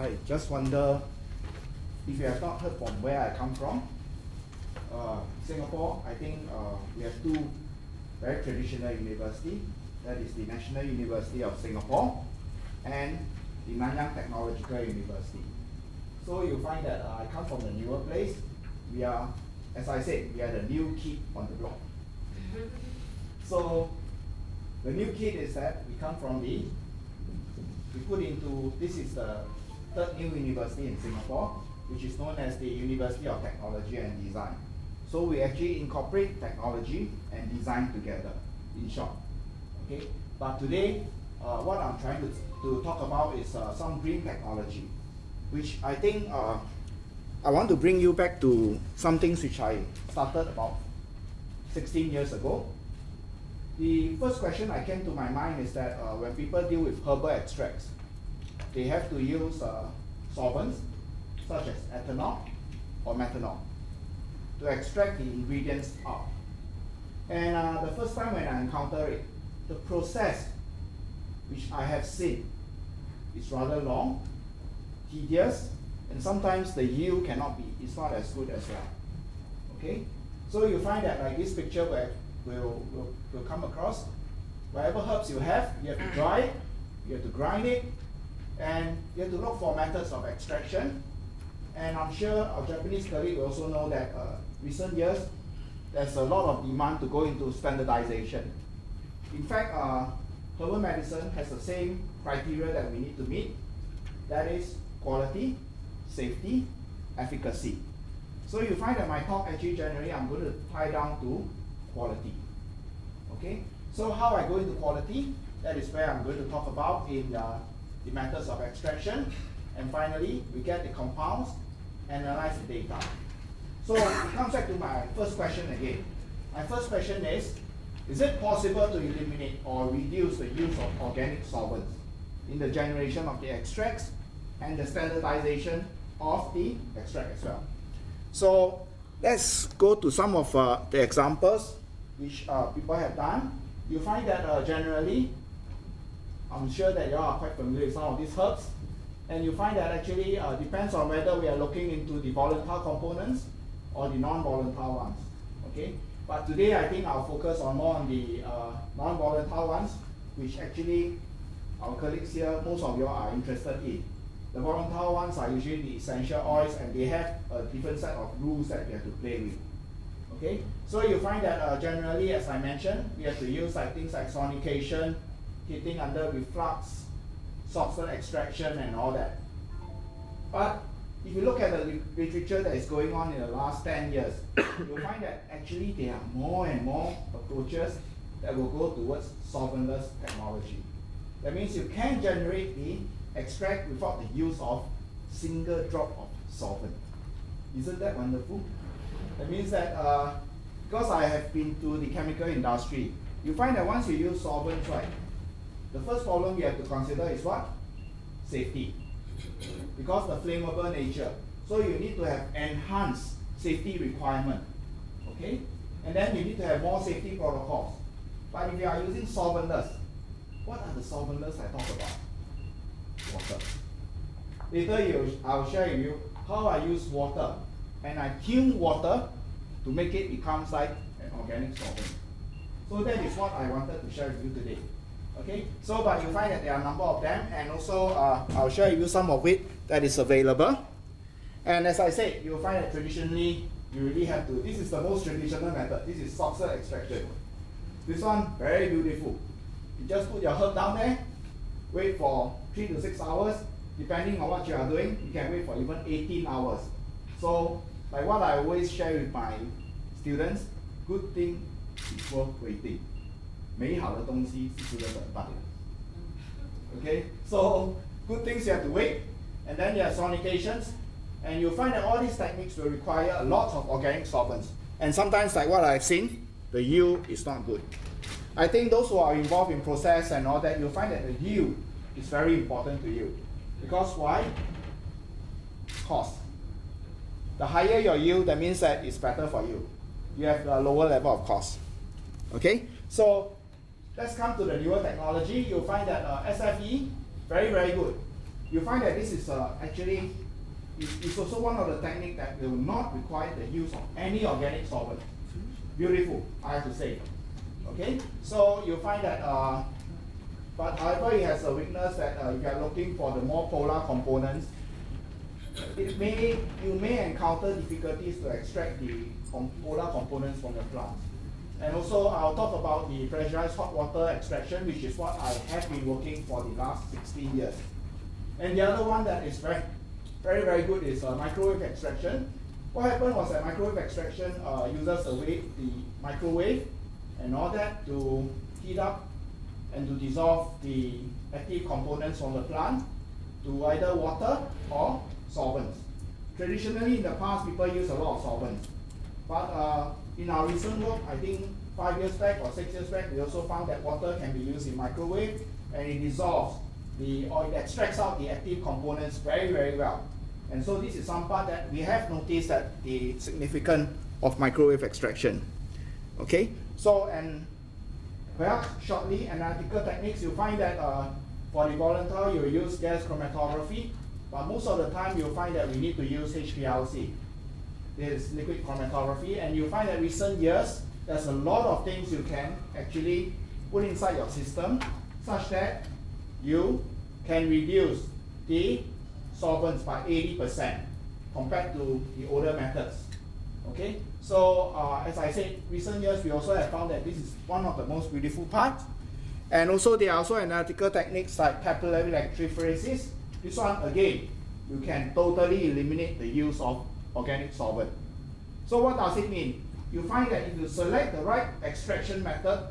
I just wonder if you have not heard from where I come from. Singapore, I think we have two very traditional universities. That is the National University of Singapore and the Nanyang Technological University. So you find that I come from the newer place. We are, as I said, we are the new kid on the block. So the new kid is that we come from we put into, this is the third new university in Singapore, which is known as the University of Technology and Design. So we actually incorporate technology and design together, in short. Okay? But today, what I'm trying to talk about is some green technology, which I think I want to bring you back to some things which I started about 16 years ago. The first question that came to my mind is that when people deal with herbal extracts, they have to use solvents such as ethanol or methanol to extract the ingredients out. And the first time when I encountered it, the process which I have seen is rather long, tedious, and sometimes the yield it's not as good as well. Okay? So you find that like this picture where will come across, whatever herbs you have to dry it, you have to grind it, and you have to look for methods of extraction. And I'm sure our Japanese colleague will also know that recent years, there's a lot of demand to go into standardization. In fact, herbal medicine has the same criteria that we need to meet. That is quality, safety, efficacy. So you find that my talk actually generally I'm going to tie down to quality. Okay? So how I go into quality, that is where I'm going to talk about in the methods of extraction. And finally, we get the compounds, analyze the data. So it comes back to my first question again. My first question is it possible to eliminate or reduce the use of organic solvents in the generation of the extracts and the standardization of the extract as well? So let's go to some of the examples which people have done. You find that generally, I'm sure that you are quite familiar with some of these herbs, and you find that actually depends on whether we are looking into the volatile components or the non-volatile ones. Okay? But today I think I'll focus on more on the non-volatile ones, which actually our colleagues here, most of you are interested in. The volatile ones are usually the essential oils, and they have a different set of rules that we have to play with. Okay? So you find that generally, as I mentioned, we have to use things like sonication, heating under reflux, substance extraction, and all that. But if you look at the literature that is going on in the last 10 years, you'll find that actually there are more and more approaches that will go towards solventless technology. That means you can generate the extract without the use of single drop of solvent. Isn't that wonderful? That means that because I have been to the chemical industry, you find that once you use solvents, right, the first problem you have to consider is what? Safety. Because the flammable nature. So you need to have enhanced safety requirement. Okay? And then you need to have more safety protocols. But if you are using solventless, what are the solventless I talk about? Water. Later I'll share with you how I use water. And I tune water to make it become like an organic solvent. So that is what I wanted to share with you today. Okay, so but you find that there are a number of them, and also I'll share with you some of it that is available. And as I said, you'll find that traditionally you really have to, this is the most traditional method. This is substance extraction. This one, very beautiful. You just put your herb down there, wait for 3 to 6 hours. Depending on what you are doing, you can wait for even 18 hours. So, like what I always share with my students, good thing is worth waiting. 美好的东西是值得等待的。Okay, so good things you have to wait, and then there are sonications, and you'll find that all these techniques will require a lot of organic solvents. And sometimes, like what I've seen, the yield is not good. I think those who are involved in process and all that, you'll find that the yield is very important to you. Because why? Cost. The higher your yield, that means that it's better for you. You have a lower level of cost. Okay, so let's come to the newer technology. You'll find that SFE, very, very good. you find that this is actually it's also one of the techniques that will not require the use of any organic solvent. Beautiful, I have to say. Okay, so you find that, but however, it has a weakness that if you are looking for the more polar components, you may encounter difficulties to extract the polar components from the plant. And also, I'll talk about the pressurized hot water extraction, which is what I have been working for the last 16 years. And the other one that is very good is microwave extraction. What happened was that microwave extraction uses the microwave and all that to heat up and to dissolve the active components from the plant to either water or solvents. Traditionally, in the past, people use a lot of solvents. But in our recent work, I think 5 years back or 6 years back, we also found that water can be used in microwave and it dissolves or it extracts out the active components very well. And so this is some part that we have noticed that the significance of microwave extraction. Okay, so and perhaps shortly, analytical techniques, you find that for the volatile, you use gas chromatography, but most of the time you'll find that we need to use HPLC. This is liquid chromatography, and you find that recent years, there's a lot of things you can actually put inside your system such that you can reduce the solvents by 80% compared to the older methods. Okay, so as I said, recent years we also have found that this is one of the most beautiful parts. And also there are also analytical techniques like capillary electrophoresis. This one again, you can totally eliminate the use of organic solvent. So what does it mean? You find that if you select the right extraction method,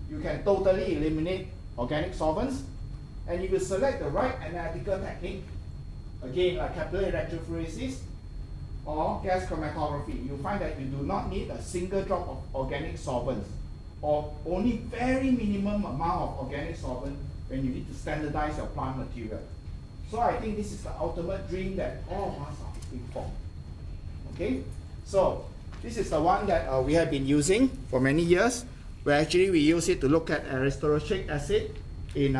you can totally eliminate organic solvents. And if you select the right analytical technique, again like capillary electrophoresis or gas chromatography, you find that you do not need a single drop of organic solvents or only very minimum amount of organic solvent when you need to standardize your plant material. So I think this is the ultimate dream that all of us are hoping for. Okay, so this is the one that we have been using for many years, where actually we use it to look at aristolochic acid in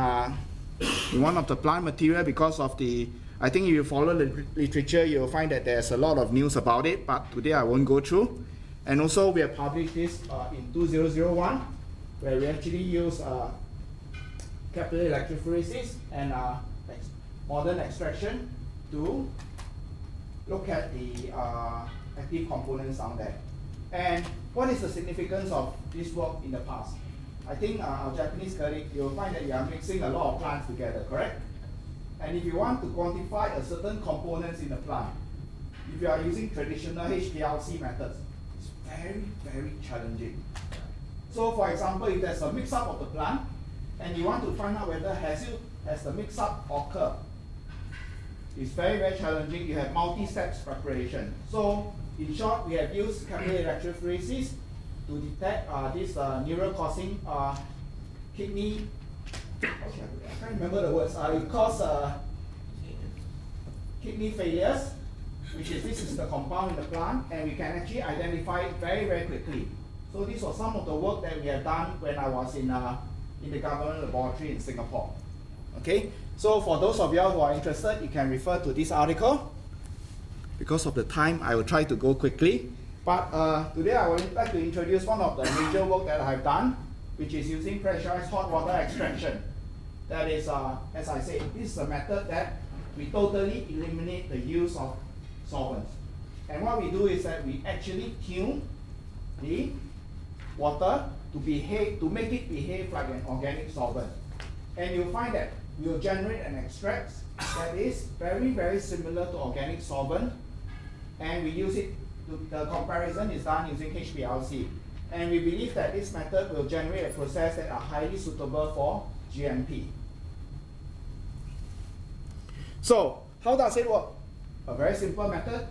one of the plant material because of the, I think if you follow the literature, you'll find that there's a lot of news about it, but today I won't go through. And also we have published this in 2001, where we actually use capillary electrophoresis and modern extraction to look at the active components down there. And what is the significance of this work in the past? I think our Japanese colleague, you'll find that you are mixing a lot of plants together, correct? And if you want to quantify a certain components in the plant, if you are using traditional HPLC methods, it's very challenging. So for example, if there's a mix-up of the plant, and you want to find out whether has the mix-up occurred, it's very challenging. You have multi-steps preparation. So in short, we have used capillary electrophoresis to detect this neural-causing kidney, okay, I can't remember the words, it causes kidney failures, which is, this is the compound in the plant, and we can actually identify it very quickly. So this was some of the work that we have done when I was in the government laboratory in Singapore. Okay, so for those of you who are interested, you can refer to this article. Because of the time, I will try to go quickly. But today I would like to introduce one of the major work that I have done, which is using pressurized hot water extraction. That is, as I said, this is a method that we totally eliminate the use of solvents. And what we do is that we actually tune the water to make it behave like an organic solvent. And you'll find that we'll generate an extract that is very similar to organic solvent, and we use it. The comparison is done using HPLC. And we believe that this method will generate a process that are highly suitable for GMP. So, how does it work? A very simple method.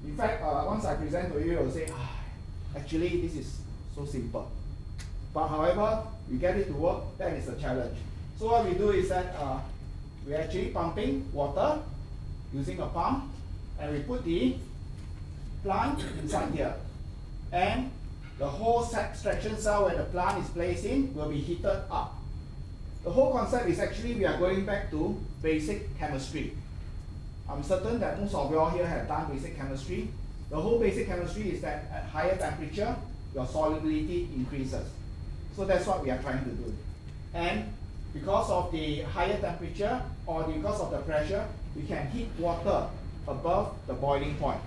In fact, once I present to you, you'll say, actually, this is so simple. But however, we get it to work, that is a challenge. So what we do is that we're actually pumping water using a pump, and we put the plant inside here. And the whole extraction cell where the plant is placed in will be heated up. The whole concept is actually we are going back to basic chemistry. I'm certain that most of you all here have done basic chemistry. The whole basic chemistry is that at higher temperature, your solubility increases. So that's what we are trying to do. And because of the higher temperature or because of the pressure, we can heat water above the boiling point.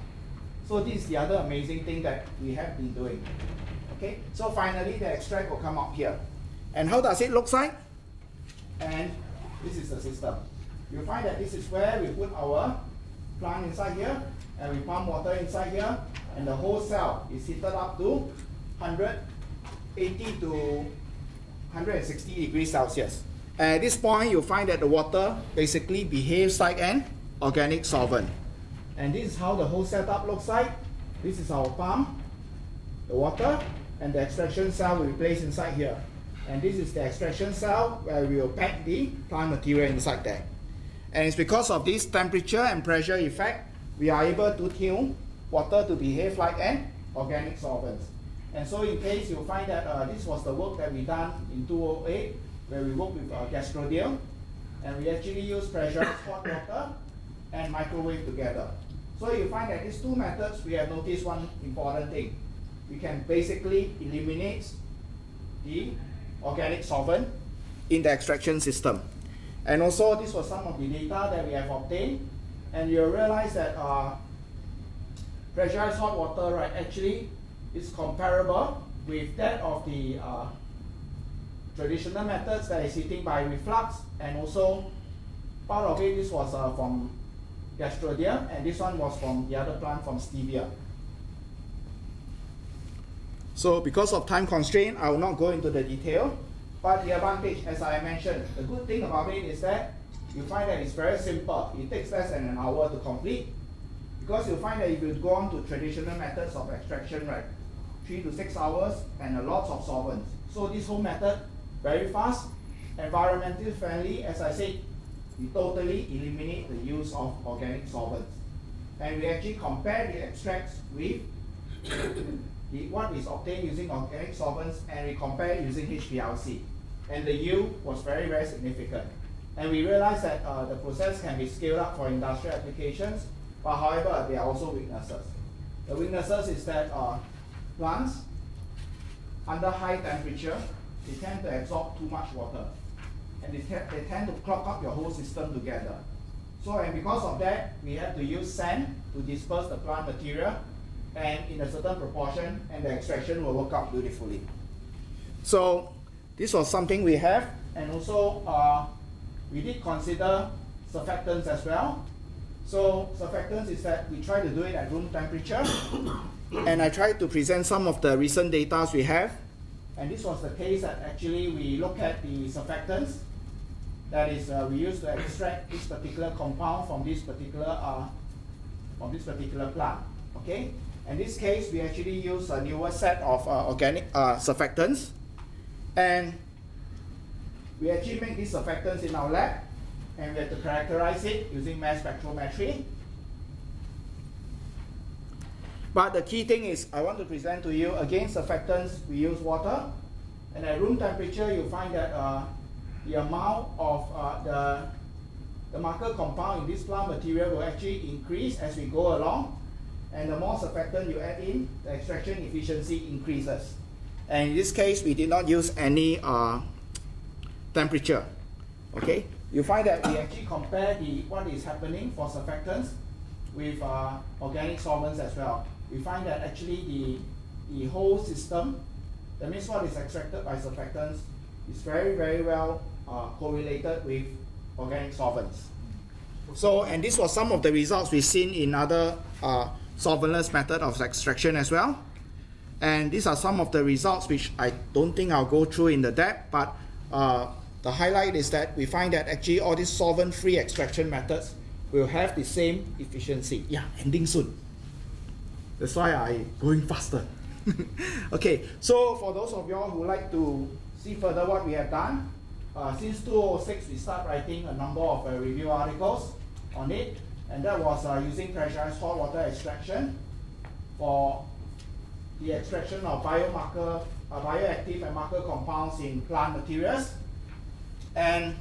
So this is the other amazing thing that we have been doing. Okay, so finally the extract will come out here. And how does it look like? And this is the system. You'll find that this is where we put our plant inside here, and we pump water inside here, and the whole cell is heated up to 180 to 160 degrees Celsius. And at this point, you'll find that the water basically behaves like an organic solvent. And this is how the whole setup looks like. This is our pump, the water, and the extraction cell will be placed inside here. And this is the extraction cell where we will pack the plant material inside there. And it's because of this temperature and pressure effect, we are able to tune water to behave like an organic solvent. And so in case you'll find that this was the work that we done in 2008, where we worked with gastrodiol, and we actually use pressurized hot water and microwave together. So you find that these two methods, we have noticed one important thing. We can basically eliminate the organic solvent in the extraction system. And also this was some of the data that we have obtained, and you'll realize that pressurized hot water, right, actually is comparable with that of the traditional methods that is heating by reflux, and also part of it, this was from gastrodiol, and this one was from the other plant from stevia. So because of time constraint, I will not go into the detail, but the advantage, as I mentioned, the good thing about it is that you find that it's very simple. It takes less than an hour to complete, because you'll find that if you go on to traditional methods of extraction, right, 3 to 6 hours and lots of solvents. So this whole method, very fast, environmentally friendly. As I said, we totally eliminate the use of organic solvents. And we actually compare the extracts with what is obtained using organic solvents, and we compare using HPLC. And the yield was very, very significant. And we realized that the process can be scaled up for industrial applications, but however, there are also weaknesses. The weaknesses is that plants, under high temperature, they tend to absorb too much water. And they tend to clog up your whole system together. So, and because of that, we have to use sand to disperse the plant material, and in a certain proportion, and the extraction will work out beautifully. So this was something we have, and also we did consider surfactants as well. So surfactants is that we try to do it at room temperature, and I tried to present some of the recent data we have, and this was the case that actually we look at the surfactants. That is, we used to extract this particular compound from this particular plant. Okay. In this case, we actually use a newer set of organic surfactants, and we actually make these surfactants in our lab, and we have to characterize it using mass spectrometry. But the key thing is, I want to present to you, again, surfactants, we use water, and at room temperature, you find that the amount of the marker compound in this plant material will actually increase as we go along. And the more surfactant you add in, the extraction efficiency increases. And in this case, we did not use any temperature. Okay, you find that we actually compare what is happening for surfactants with organic solvents as well. We find that actually the whole system, that means what is extracted by surfactants, is very, very well correlated with organic solvents. So, and this was some of the results we've seen in other solventless method of extraction as well. And these are some of the results which I don't think I'll go through in the depth, but the highlight is that we find that actually all these solvent-free extraction methods will have the same efficiency. Yeah, ending soon. That's why I'm going faster. Okay, so for those of y'all who like to see further what we have done, since 2006 we start writing a number of review articles on it, and that was using pressurized hot water extraction for the extraction of bioactive and marker compounds in plant materials. And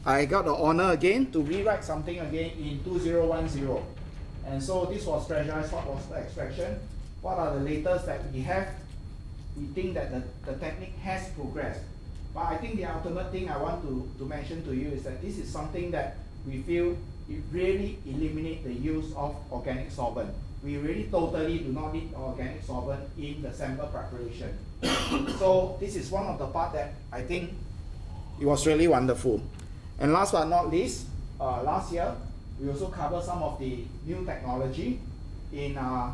I got the honor again to rewrite something again in 2010. And so this was pressurized hot water extraction. What are the latest that we have? We think that the technique has progressed. But I think the ultimate thing I want to mention to you is that this is something that we feel it really eliminates the use of organic solvent. We really totally do not need organic solvent in the sample preparation. So this is one of the parts that I think it was really wonderful. And last but not least, last year, we also covered some of the new technology in the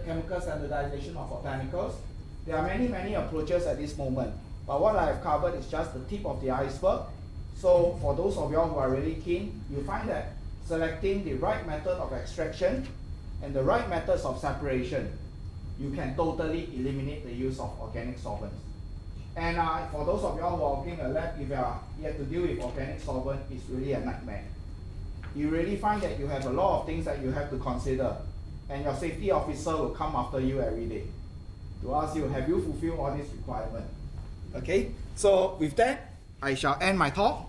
chemical standardization of botanicals. There are many approaches at this moment, but what I have covered is just the tip of the iceberg. So for those of you who are really keen, you find that selecting the right method of extraction and the right methods of separation, you can totally eliminate the use of organic solvents. And for those of you who are working in a lab, if you have to deal with organic solvent, it's really a nightmare. You really find that you have a lot of things that you have to consider, and your safety officer will come after you every day to ask you, have you fulfilled all these requirements? Okay, so with that, I shall end my talk.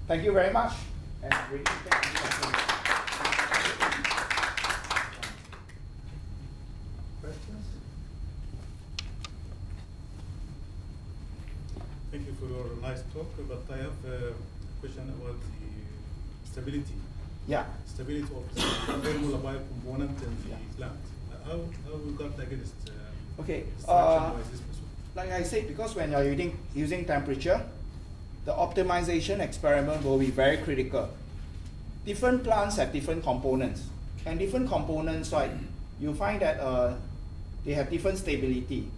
Thank you very much. And really thank you. Questions? Thank you for your nice talk, but I have a question about the stability. Yeah. Stability of the herbal biocomponent in the plant. How we got against okay. by this person? Like I said, because when you're using temperature, the optimization experiment will be very critical. Different plants have different components, and different components, right, you find that they have different stability.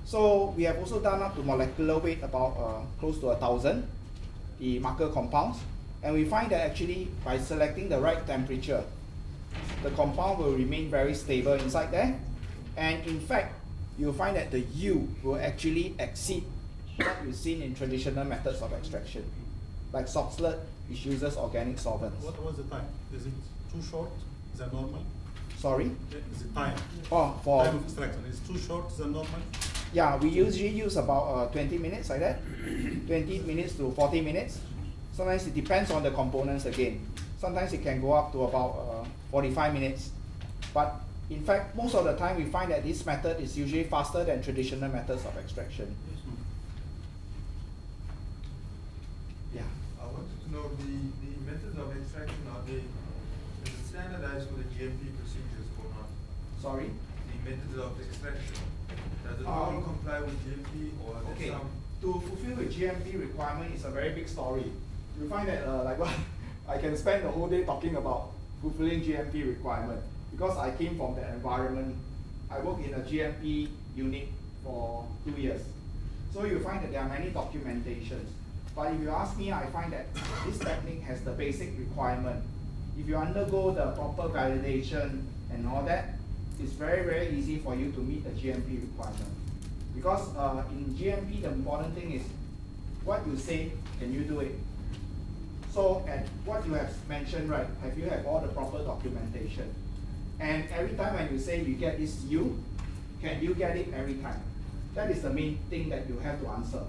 So we have also done up to molecular weight about close to 1,000, the marker compounds, and we find that actually by selecting the right temperature, the compound will remain very stable inside there, and in fact, you'll find that the yield will actually exceed what you've seen in traditional methods of extraction. Like Soxhlet, which uses organic solvents. What was the time? Is it too short? Is that normal? Sorry? Is it time? Oh, for time of extraction is too short? Is that normal? Yeah, we usually use about 20 minutes like that. 20 minutes to 40 minutes. Sometimes it depends on the components again. Sometimes it can go up to about 45 minutes. But in fact, most of the time we find that this method is usually faster than traditional methods of extraction. Yeah. I wanted to know the methods of extraction, is it standardized for the GMP procedures or not? Sorry? The methods of extraction. Does it all comply with GMP or okay. some? To fulfill the GMP requirement is a very big story. You find that like what I can spend the whole day talking about fulfilling GMP requirement because I came from that environment. I worked in a GMP unit for 2 years. So you find that there are many documentations. But if you ask me, I find that this technique has the basic requirement. If you undergo the proper validation and all that, it's very easy for you to meet the GMP requirement. Because in GMP, the important thing is what you say, can you do it? So at what you have mentioned, right, have you have all the proper documentation? And every time when you say you get this yield, can you get it every time? That is the main thing that you have to answer.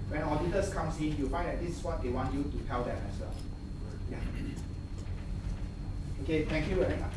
When auditors comes in, you find that this is what they want you to tell them as well. Yeah. Okay, thank you very much.